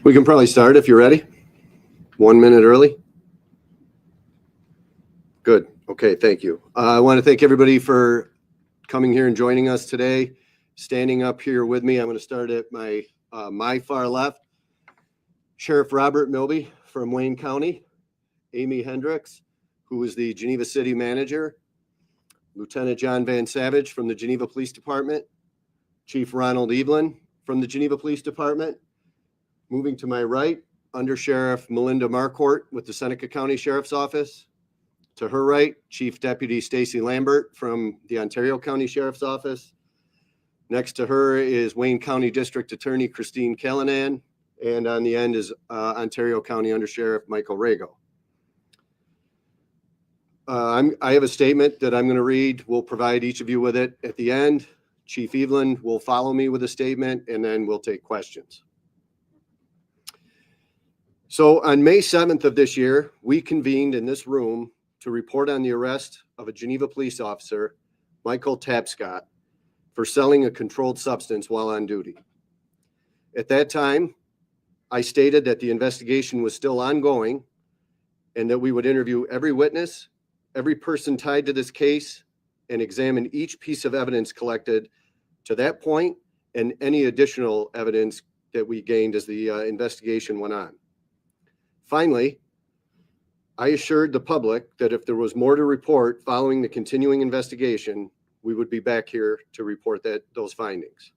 We can probably start if you're ready. 1 minute early. Good. Okay, thank you. I want to thank everybody for coming here and joining us today. Standing up here with me, I'm going to start at my far left. Sheriff Robert Milby from Wayne County, Amy Hendricks, who is the Geneva City Manager, Lieutenant John Van Savage from the Geneva Police Department, Chief Ronald Evelyn from the Geneva Police Department. Moving to my right, Under Sheriff Melinda Marcourt with the Seneca County Sheriff's Office. To her right, Chief Deputy Stacy Lambert from the Ontario County Sheriff's Office. Next to her is Wayne County District Attorney Christine Callanan, and on the end is Ontario County Under Sheriff Michael Rago. I have a statement that I'm going to read. We'll provide each of you with it at the end. Chief Evelyn will follow me with a statement, and then we'll take questions. So on May 7th of this year, we convened in this room to report on the arrest of a Geneva police officer, Michael Tapscott, for selling a controlled substance while on duty. At that time, I stated that the investigation was still ongoing and that we would interview every witness, every person tied to this case, and examine each piece of evidence collected to that point and any additional evidence that we gained as the investigation went on. Finally, I assured the public that if there was more to report following the continuing investigation, we would be back here to report those findings.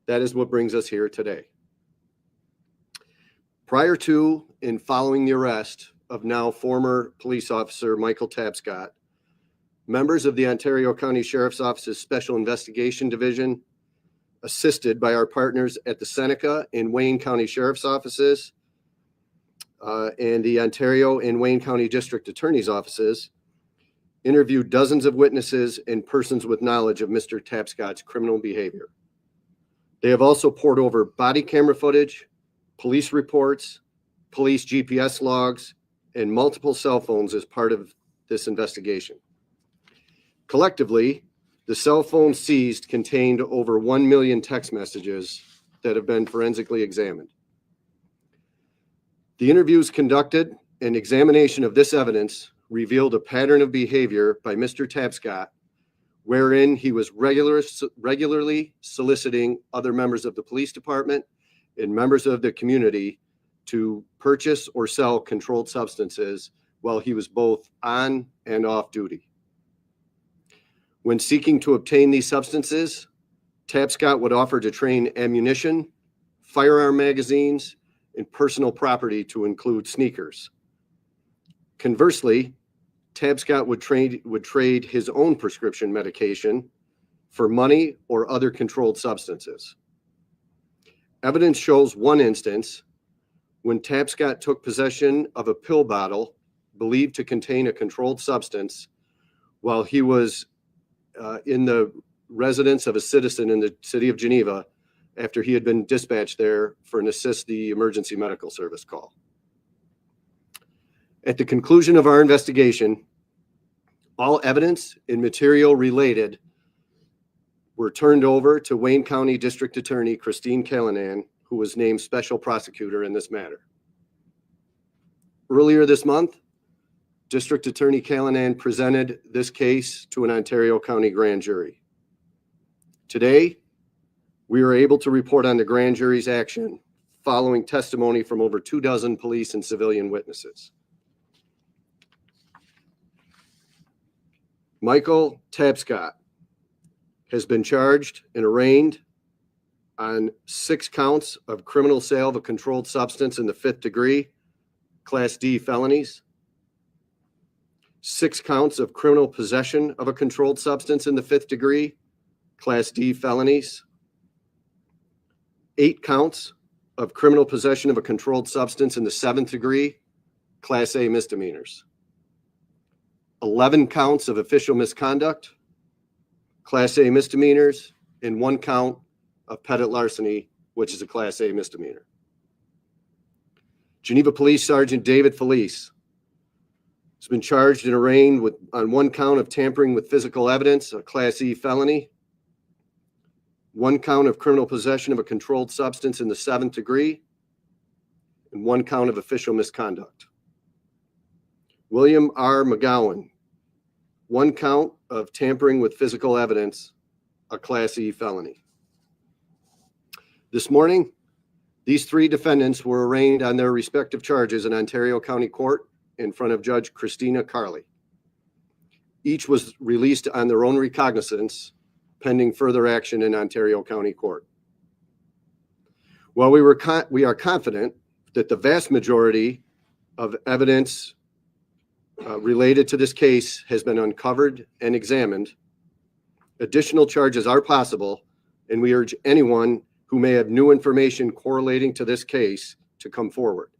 That is what brings us here today. Prior to and following the arrest of now former police officer Michael Tapscott, members of the Ontario County Sheriff's Office's Special Investigation Division, assisted by our partners at the Seneca and Wayne County Sheriff's Offices, and the Ontario and Wayne County District Attorney's Offices, interviewed dozens of witnesses and persons with knowledge of Mr. Tapscott's criminal behavior. They have also pored over body camera footage, police reports, police GPS logs, and multiple cell phones as part of this investigation. Collectively, the cell phones seized contained over 1 million text messages that have been forensically examined. The interviews conducted and examination of this evidence revealed a pattern of behavior by Mr. Tapscott, wherein he was regularly soliciting other members of the police department and members of the community to purchase or sell controlled substances while he was both on and off duty. When seeking to obtain these substances, Tapscott would offer to trade ammunition, firearm magazines, and personal property to include sneakers. Conversely, Tapscott would trade his own prescription medication for money or other controlled substances. Evidence shows one instance when Tapscott took possession of a pill bottle believed to contain a controlled substance while he was in the residence of a citizen in the city of Geneva after he had been dispatched there for an assist the emergency medical service call. At the conclusion of our investigation, all evidence and material related were turned over to Wayne County District Attorney Christine Callanan, who was named special prosecutor in this matter. Earlier this month, District Attorney Callanan presented this case to an Ontario County grand jury. Today, we are able to report on the grand jury's action following testimony from over 24 police and civilian witnesses. Michael Tapscott has been charged and arraigned on 6 counts of criminal sale of a controlled substance in the 5th degree, Class D felonies, 6 counts of criminal possession of a controlled substance in the 5th degree, Class D felonies, 8 counts of criminal possession of a controlled substance in the 7th degree, Class A misdemeanors, 11 counts of official misconduct, Class A misdemeanors, and 1 count of petit larceny, which is a Class A misdemeanor. Geneva Police Sergeant David Felice has been charged and arraigned on 1 count of tampering with physical evidence, a Class E felony, 1 count of criminal possession of a controlled substance in the 7th degree, and 1 count of official misconduct. William R. McGowan, 1 count of tampering with physical evidence, a Class E felony. This morning, these 3 defendants were arraigned on their respective charges in Ontario County Court in front of Judge Christina Carley. Each was released on their own recognizance, pending further action in Ontario County Court. While we are confident that the vast majority of evidence related to this case has been uncovered and examined, additional charges are possible, and we urge anyone who may have new information correlating to this case to come forward.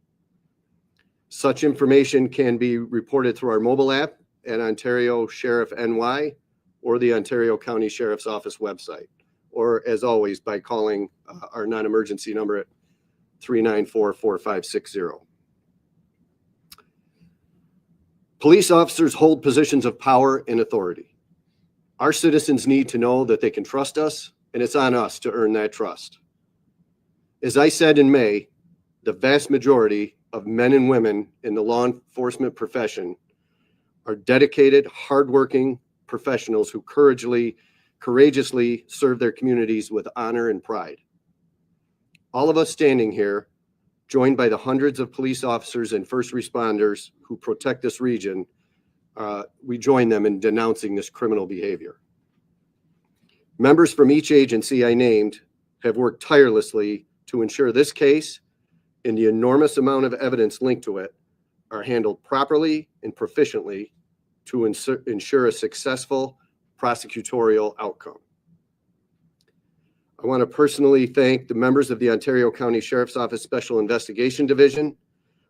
Such information can be reported through our mobile app at Ontario Sheriff NY or the Ontario County Sheriff's Office website, or as always, by calling our non-emergency number at 394-4560. Police officers hold positions of power and authority. Our citizens need to know that they can trust us, and it's on us to earn that trust. As I said in May, the vast majority of men and women in the law enforcement profession are dedicated, hardworking professionals who courageously serve their communities with honor and pride. All of us standing here, joined by the hundreds of police officers and first responders who protect this region, we join them in denouncing this criminal behavior. Members from each agency I named have worked tirelessly to ensure this case and the enormous amount of evidence linked to it are handled properly and proficiently to ensure a successful prosecutorial outcome. I want to personally thank the members of the Ontario County Sheriff's Office Special Investigation Division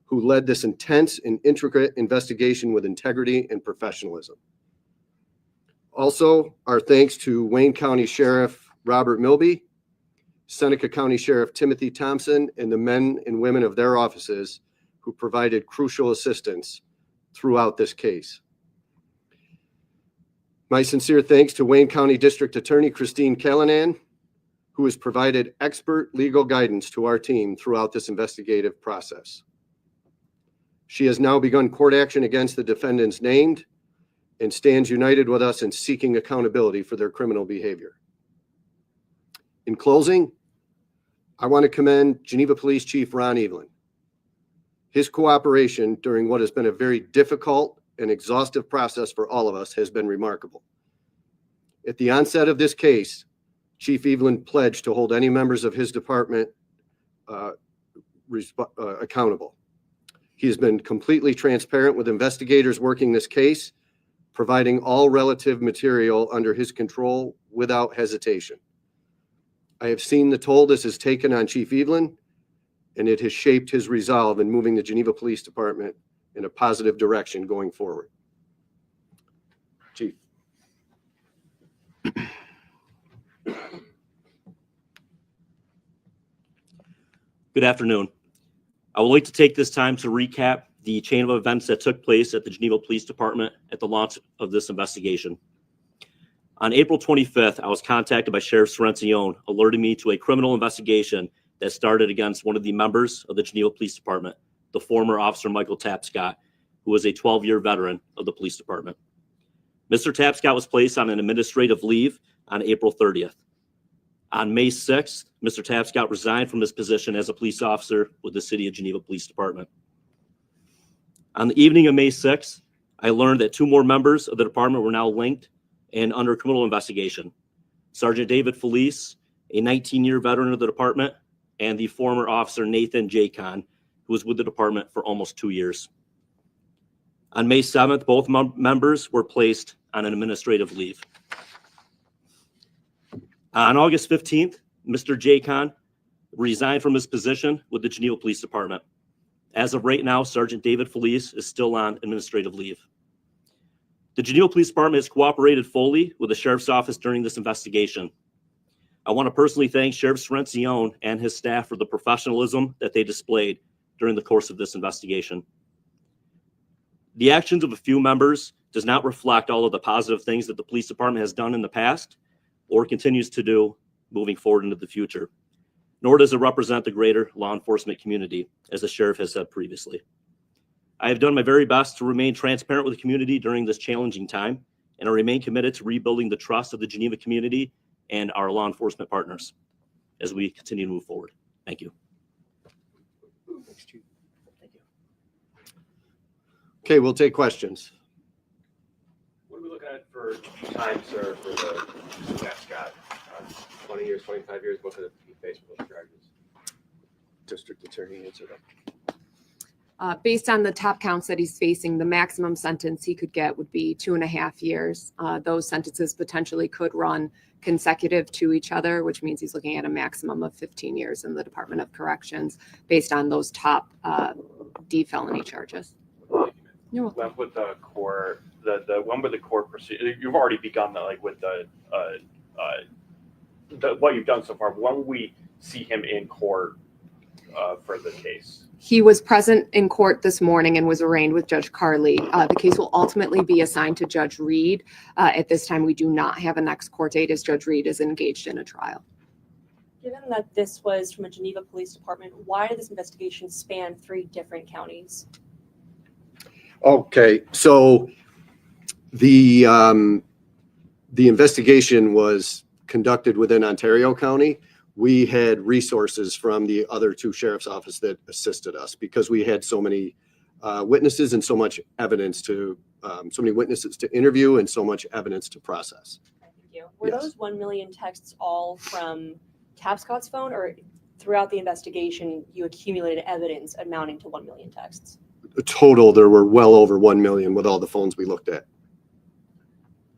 who led this intense and intricate investigation with integrity and professionalism. Also, our thanks to Wayne County Sheriff Robert Milby, Seneca County Sheriff Timothy Thompson, and the men and women of their offices who provided crucial assistance throughout this case. My sincere thanks to Wayne County District Attorney Christine Callanan, who has provided expert legal guidance to our team throughout this investigative process. She has now begun court action against the defendants named and stands united with us in seeking accountability for their criminal behavior. In closing, I want to commend Geneva Police Chief Ron Evelyn. His cooperation during what has been a very difficult and exhaustive process for all of us has been remarkable. At the onset of this case, Chief Evelyn pledged to hold any members of his department accountable. He has been completely transparent with investigators working this case, providing all relative material under his control without hesitation. I have seen the toll this has taken on Chief Evelyn, and it has shaped his resolve in moving the Geneva Police Department in a positive direction going forward. Chief. Good afternoon. I would like to take this time to recap the chain of events that took place at the Geneva Police Department at the launch of this investigation. On April 25th, I was contacted by Sheriff Sorrentione, alerting me to a criminal investigation that started against one of the members of the Geneva Police Department, the former Officer Michael Tapscott, who was a 12-year veteran of the police department. Mr. Tapscott was placed on an administrative leave on April 30th. On May 6th, Mr. Tapscott resigned from his position as a police officer with the City of Geneva Police Department. On the evening of May 6th, I learned that 2 more members of the department were now linked and under criminal investigation. Sergeant David Felice, a 19-year veteran of the department, and the former officer Nathan Jacon, who was with the department for almost 2 years. On May 7th, both members were placed on an administrative leave. On August 15th, Mr. Jacon resigned from his position with the Geneva Police Department. As of right now, Sergeant David Felice is still on administrative leave. The Geneva Police Department has cooperated fully with the Sheriff's Office during this investigation. I want to personally thank Sheriff Sorrentzione and his staff for the professionalism that they displayed during the course of this investigation. The actions of a few members does not reflect all of the positive things that the police department has done in the past or continues to do moving forward into the future, nor does it represent the greater law enforcement community, as the sheriff has said previously. I have done my very best to remain transparent with the community during this challenging time, and I remain committed to rebuilding the trust of the Geneva community and our law enforcement partners as we continue to move forward. Thank you. Thank you. Okay, we'll take questions. What are we looking at for time, sir, for the Scott? 20 years, 25 years, what could he face for those charges? District Attorney answer that. Based on the top counts that he's facing, the maximum sentence he could get would be 2.5 years. Those sentences potentially could run consecutive to each other, which means he's looking at a maximum of 15 years in the Department of Corrections based on those top D felony charges. You're welcome. When would the court, when would the court proceed? You've already begun the, like with the what you've done so far. When will we see him in court for the case? He was present in court this morning and was arraigned with Judge Carley. The case will ultimately be assigned to Judge Reed. At this time, we do not have a next court date as Judge Reed is engaged in a trial. Given that this was from a Geneva Police Department, why did this investigation span 3 different counties? Okay, so the investigation was conducted within Ontario County. We had resources from the other 2 sheriff's offices that assisted us because we had so many witnesses and so much evidence to, so many witnesses to interview and so much evidence to process. Thank you. Were Yes. those 1 million texts all from Tapscott's phone, or throughout the investigation you accumulated evidence amounting to 1 million texts? Total, there were well over 1 million with all the phones we looked at.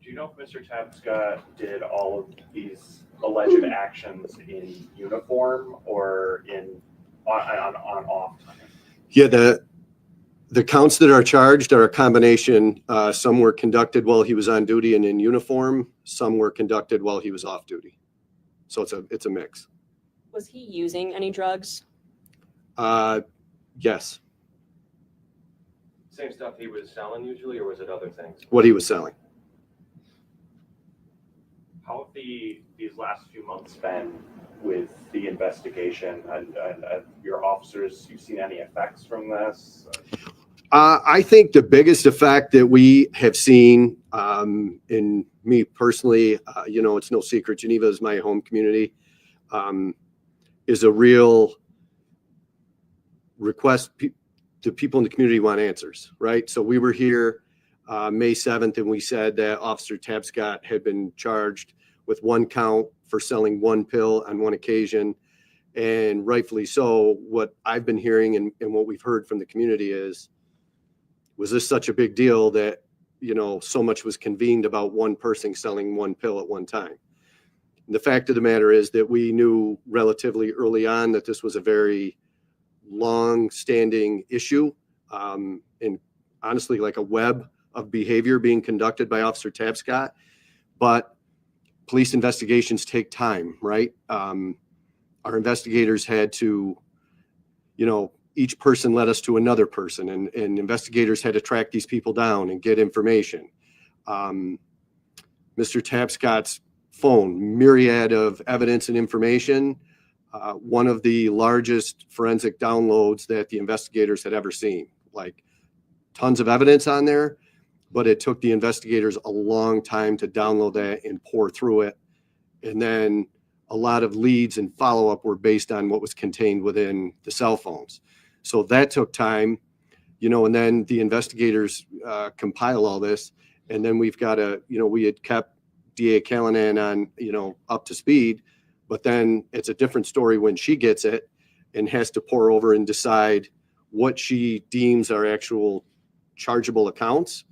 Do you know if Mr. Tapscott did all of these alleged actions in uniform or on off time? Yeah, the counts that are charged are a combination. Some were conducted while he was on duty and in uniform. Some were conducted while he was off duty. So it's a mix. Was he using any drugs? Yes, Same stuff he was selling usually, or was it other things? what he was selling. How have these last few months been with the investigation and your officers? You've seen any effects from this? I think the biggest effect that we have seen, in me personally, it's no secret, Geneva is my home community, is a real request. The people in the community want answers, right? So we were here May 7th, and we said that Officer Tapscott had been charged with 1 count for selling 1 pill on 1 occasion, and rightfully so. What I've been hearing and what we've heard from the community is, was this such a big deal that, so much was convened about 1 person selling 1 pill at one time? And the fact of the matter is that we knew relatively early on that this was a very long-standing issue, and honestly, like a web of behavior being conducted by Officer Tapscott. But police investigations take time, right? Our investigators had to, each person led us to another person, and investigators had to track these people down and get information. Mr. Tapscott's phone, myriad of evidence and information, one of the largest forensic downloads that the investigators had ever seen. Like, tons of evidence on there, but it took the investigators a long time to download that and pour through it. And then a lot of leads and follow-up were based on what was contained within the cell phones. So that took time. and then the investigators compile all this. And then we've got we had kept DA Callanan on, up to speed, but then it's a different story when she gets it and has to pour over and decide what she deems are actual chargeable accounts,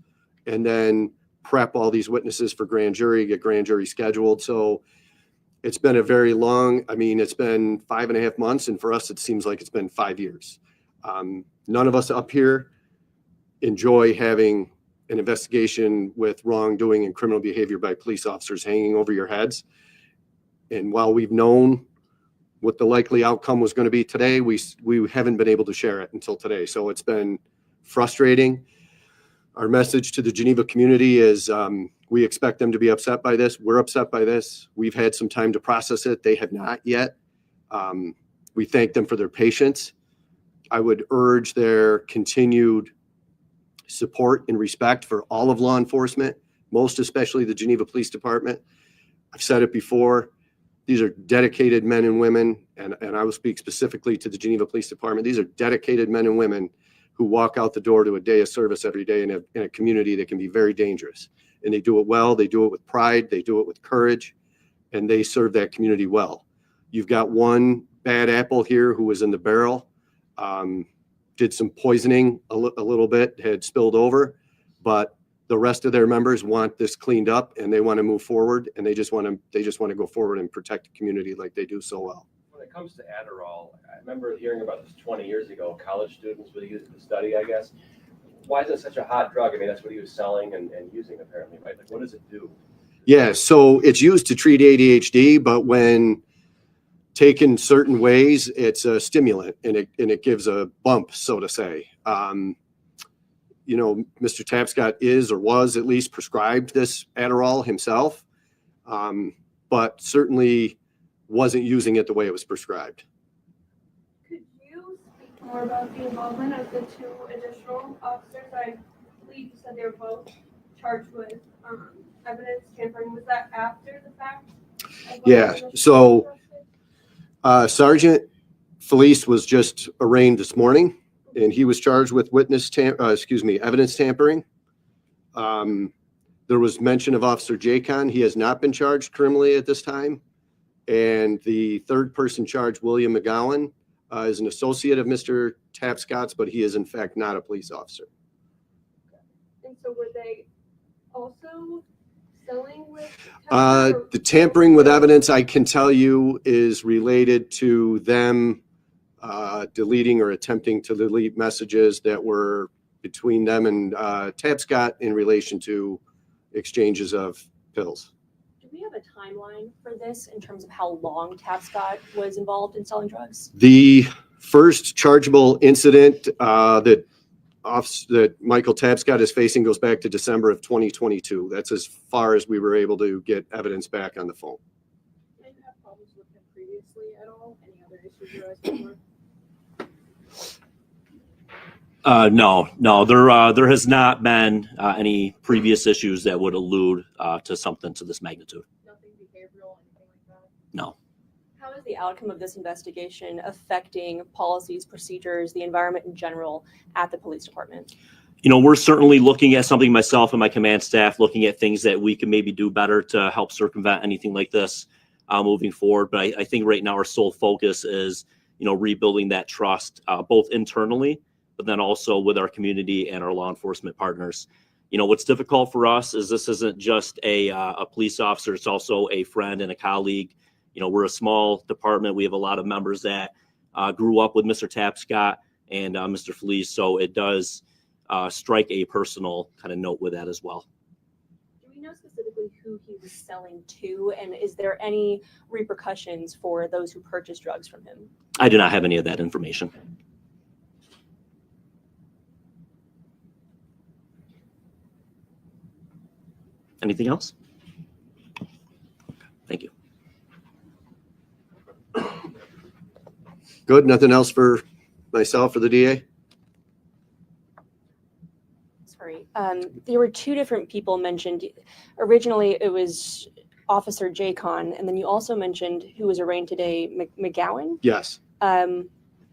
and then prep all these witnesses for grand jury, get grand jury scheduled. So it's been a very long, it's been 5.5 months. And for us, it seems like it's been 5 years. None of us up here enjoy having an investigation with wrongdoing and criminal behavior by police officers hanging over your heads. And while we've known what the likely outcome was going to be today, we haven't been able to share it until today. So it's been frustrating. Our message to the Geneva community is we expect them to be upset by this. We're upset by this. We've had some time to process it. They have not yet. We thank them for their patience. I would urge their continued support and respect for all of law enforcement, most especially the Geneva Police Department. I've said it before. These are dedicated men and women, and I will speak specifically to the Geneva Police Department. These are dedicated men and women who walk out the door to a day of service every day in a community that can be very dangerous. And they do it well. They do it with pride. They do it with courage, and they serve that community well. You've got one bad apple here who was in the barrel, did some poisoning a little bit, had spilled over, but the rest of their members want this cleaned up, and they want to move forward, and they just want to go forward and protect the community like they do so well. When it comes to Adderall, I remember hearing about this 20 years ago. College students would use it to study, I guess. Why is it such a hot drug? That's what he was selling and using, apparently, right? Like, what does it do? Yeah, so it's used to treat ADHD, but when taken certain ways, it's a stimulant, and it gives a bump, so to say. Mr. Tapscott is or was at least prescribed this Adderall himself, but certainly wasn't using it the way it was prescribed. Could you speak more about the involvement of the two additional officers? I believe you said they were both charged with evidence tampering. Was that after the fact? Yeah, so Sergeant Felice was just arraigned this morning, and he was charged with evidence tampering. There was mention of Officer Jacon. He has not been charged criminally at this time. And the third person charged, William McGowan, is an associate of Mr. Tapscott's, but he is in fact not a police officer. And so were they also selling with? The tampering with evidence, I can tell you, is related to them deleting or attempting to delete messages that were between them and Tapscott in relation to exchanges of pills. Do we have a timeline for this in terms of how long Tapscott was involved in selling drugs? The first chargeable incident that Michael Tapscott is facing goes back to December of 2022. That's as far as we were able to get evidence back on the phone. Did you have problems with him previously at all? Any other issues you guys before? No, there has not been any previous issues that would allude to something to this magnitude. Nothing behavioral, anything like that? No. How is the outcome of this investigation affecting policies, procedures, the environment in general at the police department? We're certainly looking at something, myself and my command staff, looking at things that we can maybe do better to help circumvent anything like this moving forward. But I think right now our sole focus is, rebuilding that trust, both internally, but then also with our community and our law enforcement partners. What's difficult for us is this isn't just a police officer, it's also a friend and a colleague. We're a small department. We have a lot of members that grew up with Mr. Tapscott and Mr. Felice, so it does strike a personal kind of note with that as well. Do we know specifically who he was selling to, and is there any repercussions for those who purchase drugs from him? I do not have any of that information. Anything else? Thank you. Good. Nothing else for myself or the DA? Sorry. There were two different people mentioned. Originally, it was Officer Jacon, and then you also mentioned who was arraigned today, McGowan. Yes.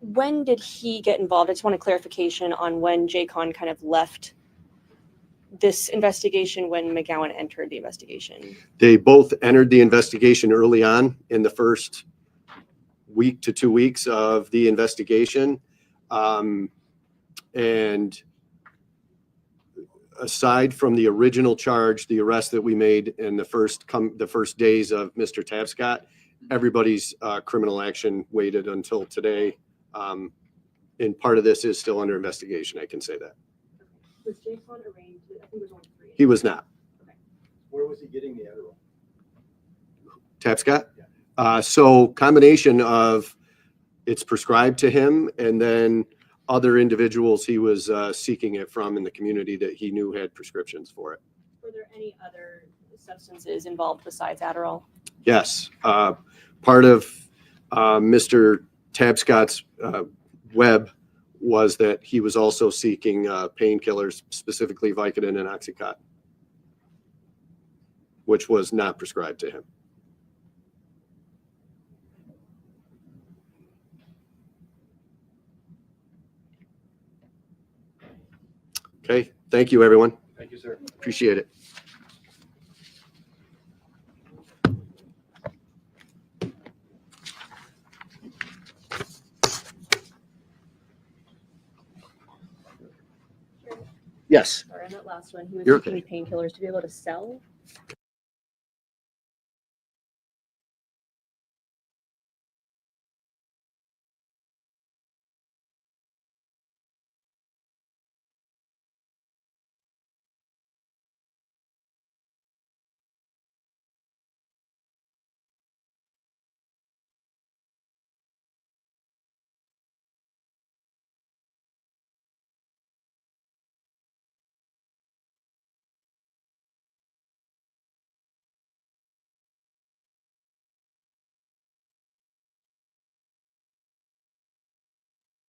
When did he get involved? I just want a clarification on when J-Con kind of left this investigation when McGowan entered the investigation. They both entered the investigation early on in the first week to 2 weeks of the investigation. And aside from the original charge, the arrest that we made in the first days of Mr. Tapscott, everybody's criminal action waited until today. And part of this is still under investigation. I can say that. Was J-Con arraigned? I think it was only 3. He was not. Where was he getting the Adderall? Tapscott? So combination of it's prescribed to him and then other individuals he was seeking it from in the community that he knew had prescriptions for it. Were there any other substances involved besides Adderall? Yes. Part of Mr. Tapscott's web was that he was also seeking painkillers, specifically Vicodin and Oxycontin, which was not prescribed to him. Okay, thank you, everyone. Thank you, sir. Appreciate it. Yes. Sorry, on that last one, he was You're taking painkillers to be able to sell